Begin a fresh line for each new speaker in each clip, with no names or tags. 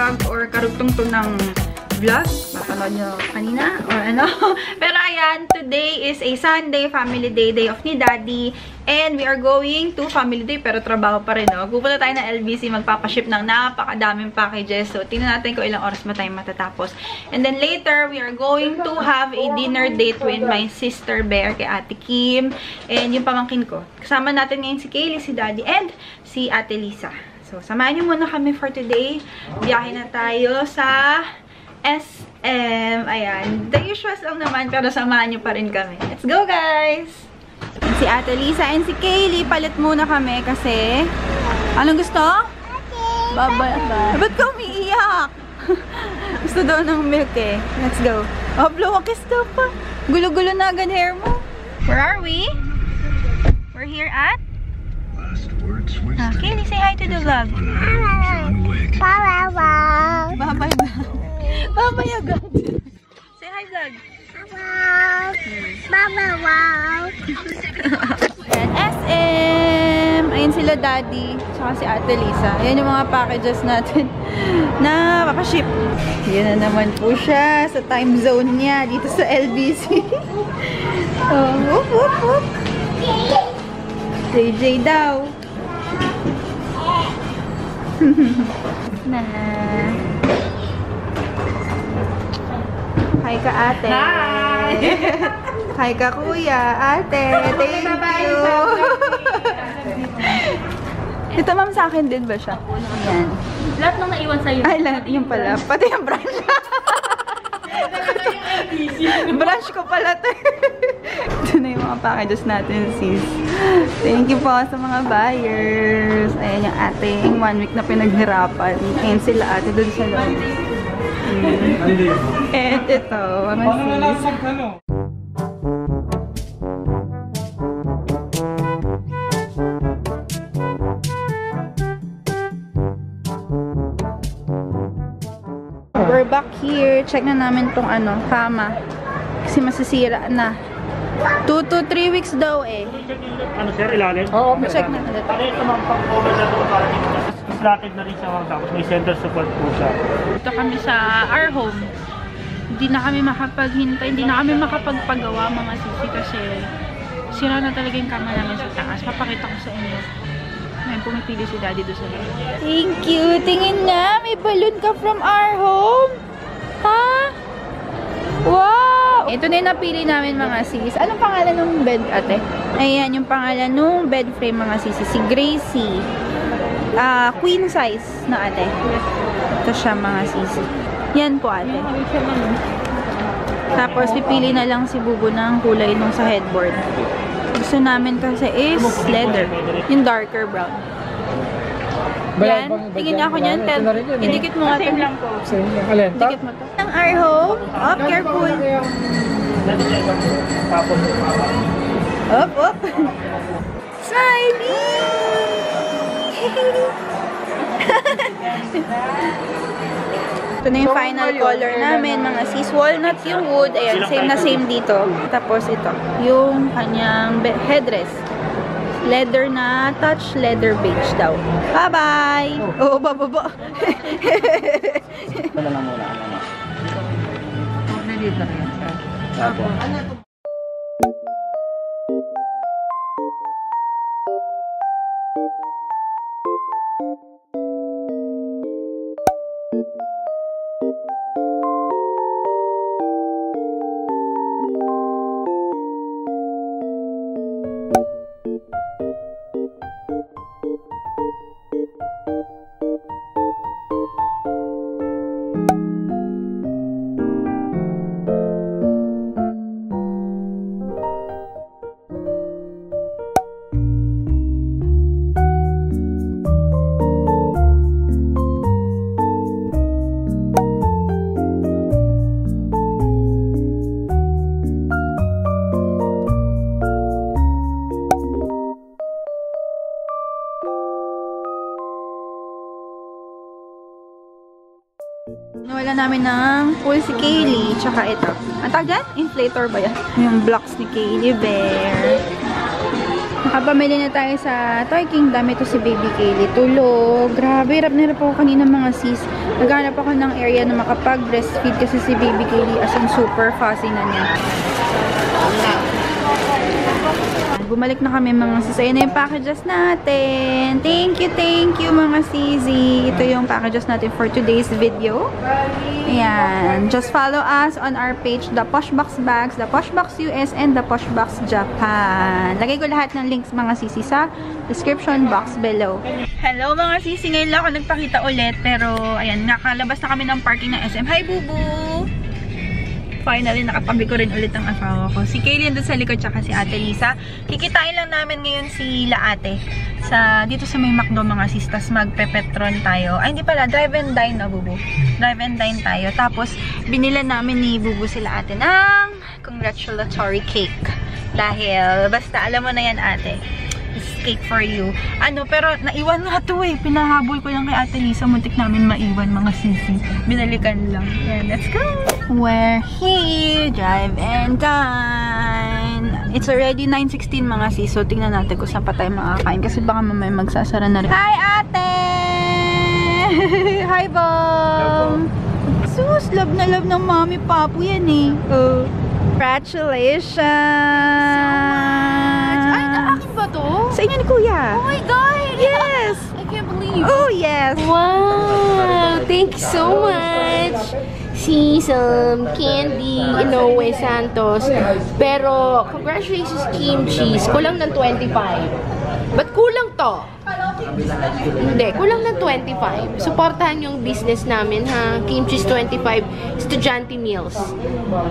vlog or karugtong to ng vlog. Mapanood nyo kanina or ano. Pero ayan, today is a Sunday, family day, day off ni Daddy. And we are going to family day pero trabaho pa rin. No? Pupunta tayo ng LBC, magpapaship ng napakadaming packages. So, tingnan natin kung ilang oras ba tayo matatapos. And then later, we are going to have a dinner date with my sister Bear, kay Ate Kim. And yung pamangkin ko. Kasama natin ngayon si Kaylee, si Daddy, and si Ate Lisa. So, samahan niyo muna kami for today. Biyahe na tayo sa SM. Ayan. The usual lang naman, pero samahan niyo pa rin kami. Let's go, guys! Si Ate Lisa and si Kaylee, palit muna kami kasi... Anong gusto? Baba. Ba't ka umiiyak? Gusto daw ng milk eh. Let's go. Oh, blow a kiss daw pa. Gulo-gulo na agad hair mo. Where are we? We're here at... Kaylee, say hi to the vlog. Bye-bye. Bye-bye. Bye-bye agad. Say hi, vlog. Ayan, SM. Ayan sila Daddy. Tsaka si Ate Lisa. Ayan yung mga packages natin na papaship. Ayan na naman po siya sa time zone niya dito sa LBC. Oh, whoop, whoop, whoop. JJ daw. Hi ka, ate. Hi! Hi ka, kuya. Ate, thank you. Ito, ma'am, sa akin din ba siya? Ayan.
Lahat nang naiwan sa'yo.
Ay, lahat. Yung pala. Pati yung brush. Brush ko pala ito. Ito na yung mga packages natin, sis. Thank you po sa mga buyers. Ayan yung ating 1 week na pinaghirapan. Ayan sila ate dun sa loob. And ito, mga sis. We're back here. Check na namin tong ano, kama. Kasi masisira na. 2 to 3 weeks daw eh.
Ano sir, ilalim?
Oo, check na natin.
Ano ito mga pang-cover na ito para flatted na rin siya mga tapos may center support po siya.
Ito kami sa our home. Hindi na kami makapaghintay, hindi na kami makapagpagawa mga sisi kasi sira na talaga yung kama namin sa taas. Papakita ko sa inyo. Ngayon pumipili si Daddy doon sa loob. Thank you! Tingin na! May balloon ka from our home! Ha? Wow! Ito na yung napili namin mga sis. Anong pangalan ng bed, ate? Ayan, yung pangalan ng bed frame mga sisi. Si Gracie. Queen size na ate. Ito siya mga sisi. Yan po ate. Tapos pipili na lang si Bubu ng kulay nung sa headboard. Gusto namin kasi is leather. Yung darker brown. Yan. Tingin niya ako niyan. Idikit mo nga ito. Idikit mo ito. Ang our home. Oh, careful. Up, up. Smiley! Ito na yung final color namin, mga sis. Walnut yung wood. Ayan, same na same dito. Tapos ito, yung kanyang headrest. Leather na touch, leather beige daw. Bye-bye! Oo, bababa.
Wala lang muna.
Nandito rin siya.
Apo.
Nawala namin ng pool si Kaylee, tsaka ito. Ang tawag dyan? Inflator ba yan? Yung blocks ni Kaylee Bear. Nakapamili na tayo sa Toy Kingdom. Ito si Baby Kaylee. Tulog. Grabe, hirap na hirap ako kanina mga sis. Naghanap ako ng area na makapag-breastfeed kasi si baby Kaylee as in super fussy na niya. Bumalik na kami mga sis. Ayan na yung packages natin. Thank you mga sisi. Ito yung packages natin for today's video. Ayan. Just follow us on our page, The Poshbox Bags, The Poshbox US, and The Poshbox Japan. Lagay ko lahat ng links mga sisi sa description box below. Hello mga sisi. Ngayon lang ako nagpakita ulit. Pero ayan, nakalabas na kami ng parking ng SM. Hi Bubu! Finally, nakatabi ko rin ulit ang asawa ko. Si Kaylee doon sa likod, tsaka si Ate Lisa. Kikitain lang namin ngayon si Laate. Dito sa may McDo mga sistas, magpe-petron tayo. Ay, hindi pala. Drive and dine na, Bubu. Drive and dine tayo. Tapos, binila namin ni Bubu si Laate ng congratulatory cake. Dahil, basta, alam mo na yan, Ate. This cake for you. Pero naiwan nga to eh. Pinahabol ko lang kay Ate Lisa. Muntik namin maiwan mga sisi. Binalikan lang. Yeah, let's go! We're here. Drive and dine. It's already 9:16 mga sis. So, tingnan natin kung saan pa tayo makakain. Kasi baka mamaya magsasara na rin. Hi, Ate! Hi, Bong! Sus, love na love ng mami papu yan eh. Congratulations!
Ay, naakin ba to?
Sa inyo ni Kuya.
Oh my God!
Yes!
I can't believe.
Oh, yes!
Wow! Thank you so much! Si Candy Inoue Santos. Pero, congratulations Kim Cheese. Kulang ng 25. Ba't kulang to? Hindi, kulang ng 25. Supportahan yung business namin ha. Kim Cheese 25 Estudyante Meals.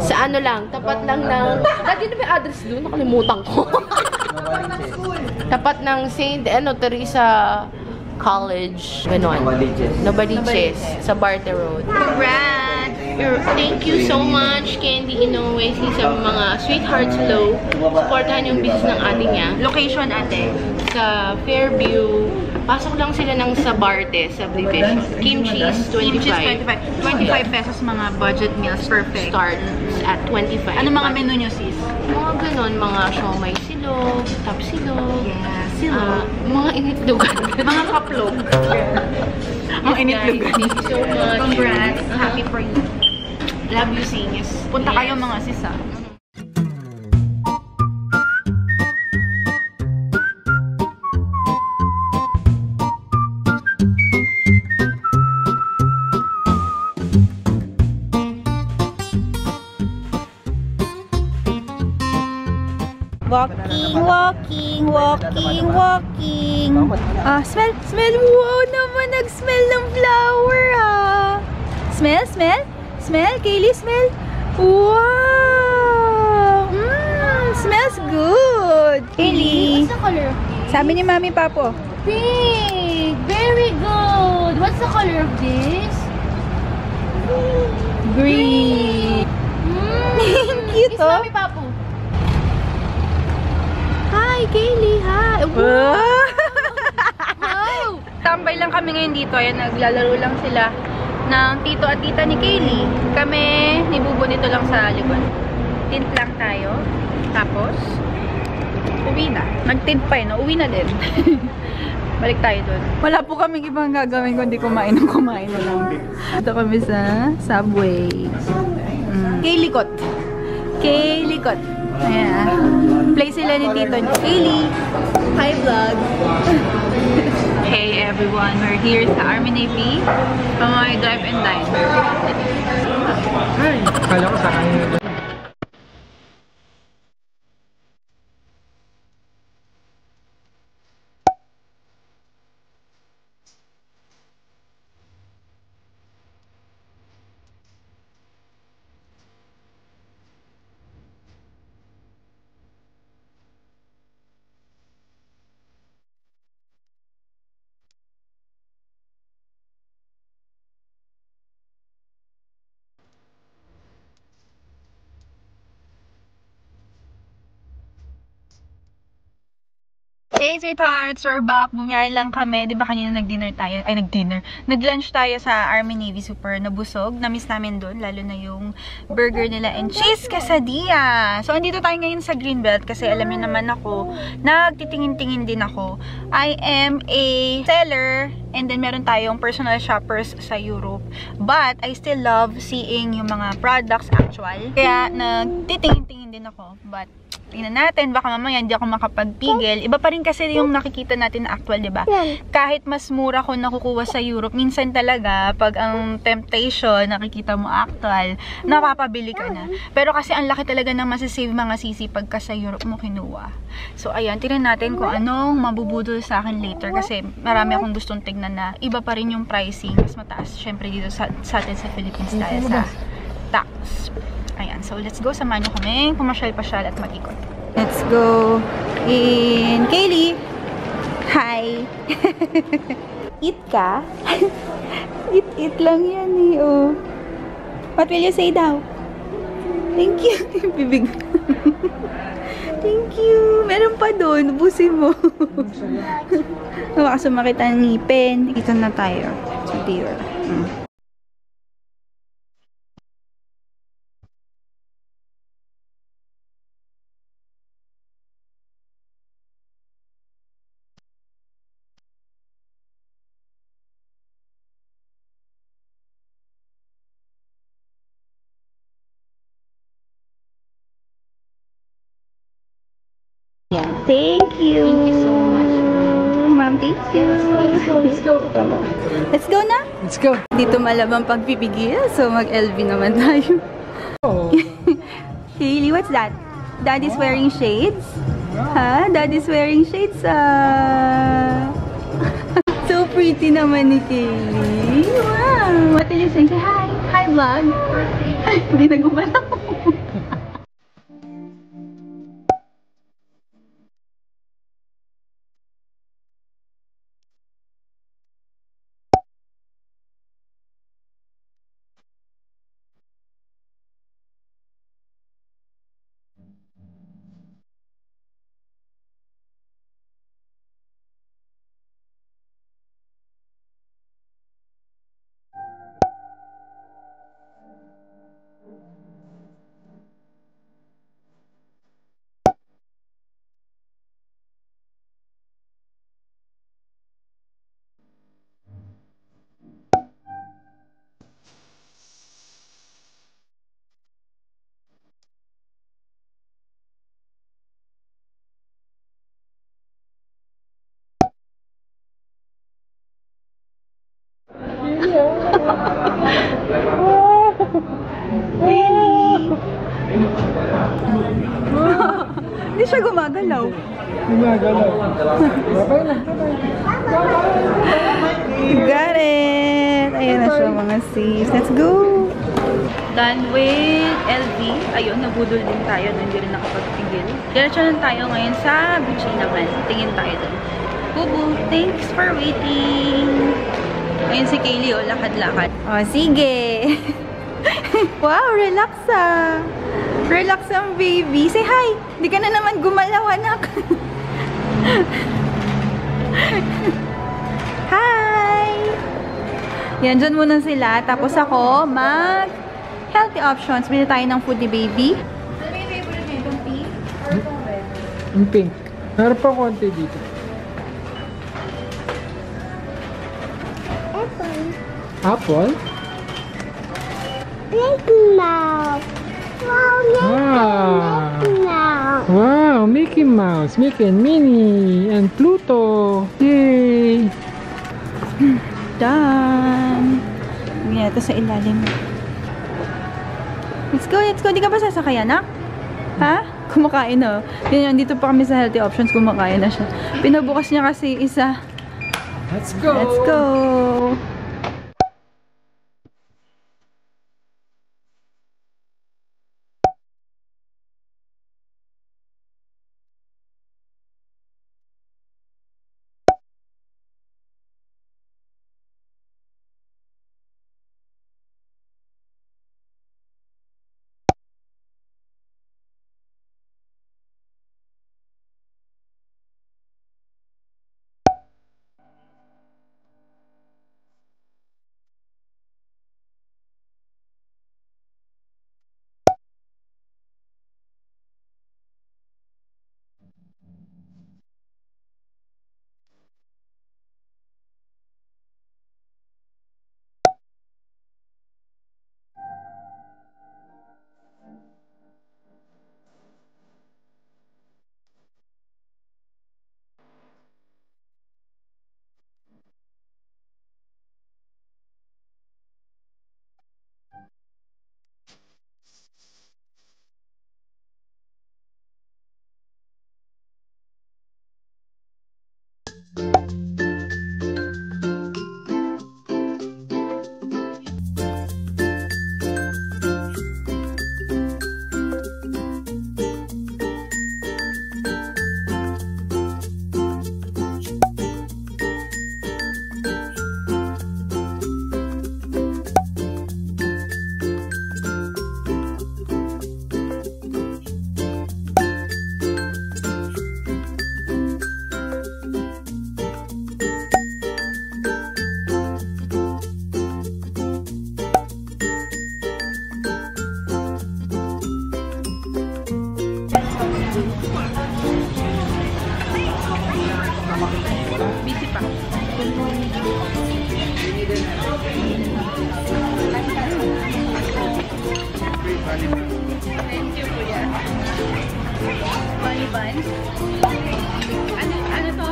Sa ano lang, tapat lang ng... Lagi na may address doon, nakalimutan ko. Tapat ng St. Teresa College. Ganon. Novaliches. Sa Barter Road. Congrats! Thank you so much, Candy Inoue, sa mga sweethearts low. Supportahan yung business ng ate niya. Location, ate? Sa Fairview. Pasok lang sila ng sa Barte, subdivision. Kim Cheese, 25.
Kim Cheese, 25 pesos mga budget meals. Perfect.
Starts at 25.
Ano mga menu nyo, sis?
Mga ganon, mga siomay silog, tap silog.
Yeah, silog.
Mga initlugan.
Mga kaplog. Mga initlugan.
Thank you so much.
Congrats. Happy for you.
Love you, Singis.
Punta kayo mga sis, ha? Walking. Smell. Wow naman, nag-smell ng flower, Smell, Kaylee, smell. Wow! Smells good. Kaylee.
What's the color of this?
Sabi ni Mami Papo.
Pink! Very good! What's the color of this?
Green. Cute,
Kiss Mami Papu. Hi, Kaylee! Hi! Wow!
Tambay lang kami ngayon dito. Ayan, naglalaro lang sila ng tito at tita ni Kaylee. Kami, ni Bubo dito lang sa likod. Tint lang tayo. Tapos, uwi na. Nag-tint pa no? Uwi na din. Balik tayo dun. Wala po kaming ibang gagawin kundi kumain na lang. Dito kami sa Subway. Kaylikot. Ayan. Play sila ni tito niya. Kaylee. Hi, vlog. Hey everyone, we're here sa Army Navy. Pamay drive and dine.
Ay, kala ko sa kanya.
Hey, sweethearts! We're back. Bumiyay lang kami. Di ba kanina nag-dinner tayo? Ay, nag-dinner. Nag-lunch tayo sa Army Navy. Super nabusog. Namiss namin doon. Lalo na yung burger nila and cheese quesadilla. So, andito tayo ngayon sa Greenbelt kasi alam niyo naman ako, nagtitingin-tingin din ako. I am a seller and then meron tayong personal shoppers sa Europe. But, I still love seeing yung mga products actual. Kaya, nagtitingin-tingin din ako. But, tingnan natin, baka mamaya hindi ako makapagpigil. Iba pa rin kasi yung nakikita natin na actual, diba? Kahit mas mura ko nakukuha sa Europe, minsan talaga, pag ang temptation, nakikita mo actual, napapabili ka na. Pero kasi ang laki talaga ng masasave mga sisi pagka sa Europe mo kinuha. So, ayan, tingnan natin kung anong mabubudol sa akin later kasi marami akong gustong tignan na iba pa rin yung pricing. Mas mataas, syempre, dito sa atin sa Philippines dahil sa tax. Ayan, so let's go. Samahan nyo kami pumasyal-pasyal at mag-ikot. Let's go in Kaylee. Hi. Eat ka? Eat lang yan eh, oh. What will you say daw? Thank you. Bibig. Thank you. Meron pa doon. Ubusin mo. Baka sumakit ang ngipin. Ito na tayo. Sa beer. Yeah. Thank you.
Thank you so much.
Ma'am, thank you.
Let's go.
Let's go na.
Let's go.
Dito malabang pagpipigil. So, mag-LV naman tayo.
Oh.
Kaylee, what's that? Daddy's wearing shades? Ha? Daddy's wearing shades, So pretty naman ni Kaylee. Wow. What did you say? Say hi. Hi, vlog. Ay, hindi na gumalaw. Hindi siya gumagalaw.
Gumagalaw. Okay na.
Got it! Ayan na siya mga sis. Let's go! Done with LV. Ayun, nabudol din tayo. Hindi rin nakapagpigil. Diretso lang tayo ngayon sa Gucci naman. Tingin tayo dun. Bubu, thanks for waiting! Ayun si Kaylee, oh, lakad-lakad. Oh, sige! Wow, relax ah! Relax ang baby. Say hi! Hindi ka na naman gumalaw, anak. Hi! Yan, dyan muna sila. Tapos ako, healthy options. Bili tayo ng food ni baby. Ano yung favorite nyo? Itong pink or itong red?
Yung pink. Meron pa konti dito. Apple?
Mickey Mouse.
Wow! Wow! Mickey Mouse, Mickey and Minnie, and Pluto! Yay!
Done! Ganyan, ito sa ilalim. Let's go, let's go. Di ka ba sasakay, anak? Ha? Kumakain na. Yan, dito pa kami sa healthy options. Kumakain na siya. Pinabukas niya kasi isa.
Let's go!
Let's go! Busy pa. Thank you, Kuya. Bunny buns. Ano to?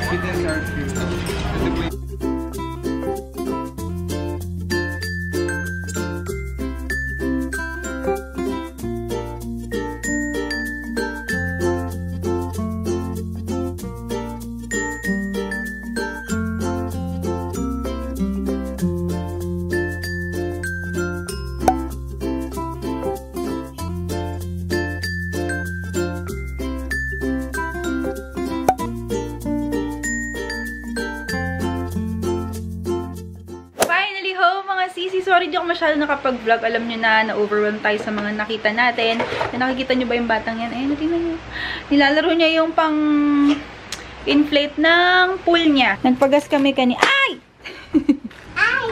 Sweet and sour cream.
Sorry, di ako masyado nakapag-vlog. Alam nyo na, na-overwhelm tayo sa mga nakita natin. Nakikita nyo ba yung batang yan? Ayun, tingnan nyo. Nilalaro niya yung pang inflate ng pool niya. Nagpagas kami kanina. Ay! Ay!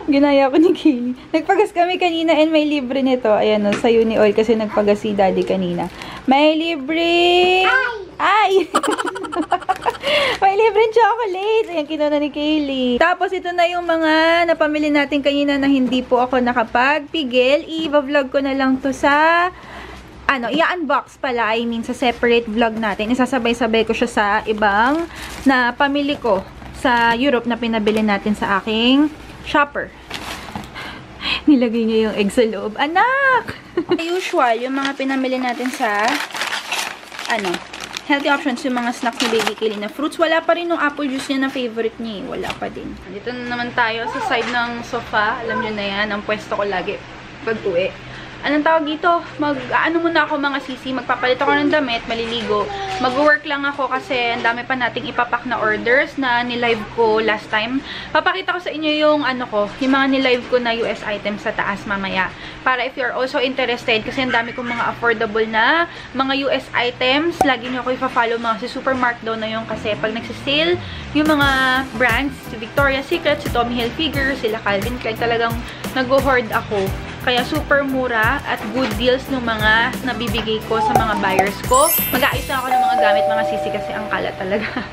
Ginaya ko ni Kaylee. Nagpagas kami kanina and may libre nito. Ayan o, sa Uni-Oil kasi nagpagas si Daddy kanina. May libre! Ay! May libreng chocolate. Ayan, kinuha ni Kaylee. Tapos, ito na yung mga napamili natin kanina na hindi po ako nakapagpigil. I-vlog ko na lang to sa i-unbox pala. I mean, sa separate vlog natin. Isasabay-sabay ko siya sa ibang na pamili ko sa Europe na pinabili natin sa aking shopper. Nilagay niya yung egg sa loob. Anak! Usual, yung mga pinamili natin sa healthy options, yung mga snacks ni Baby Kaylee na fruits. Wala pa rin yung apple juice niya na favorite niya. Wala pa din. Dito na naman tayo sa side ng sofa. Alam nyo na yan. Ang pwesto ko lagi pag-uwi. Anong tawag dito? Muna ako mga sisi. Magpapalit ako ng damit. Maliligo. Mag-work lang ako kasi ang dami pa nating ipapak na orders na nilive ko last time. Papakita ko sa inyo yung yung mga nilive ko na US items sa taas mamaya. Para if you're also interested, kasi ang dami kong mga affordable na mga US items, lagi nyo ako ipa-follow mga si Supermarket daw na yung kasi pag nagsisale yung mga brands, si Victoria's Secret, si Tommy Hilfiger, sila Calvin Klein, talagang nag-hoard ako. Kaya super mura at good deals ng mga nabibigay ko sa mga buyers ko. Mag-aayos na ako ng mga gamit, mga sisi, kasi ang kalat talaga.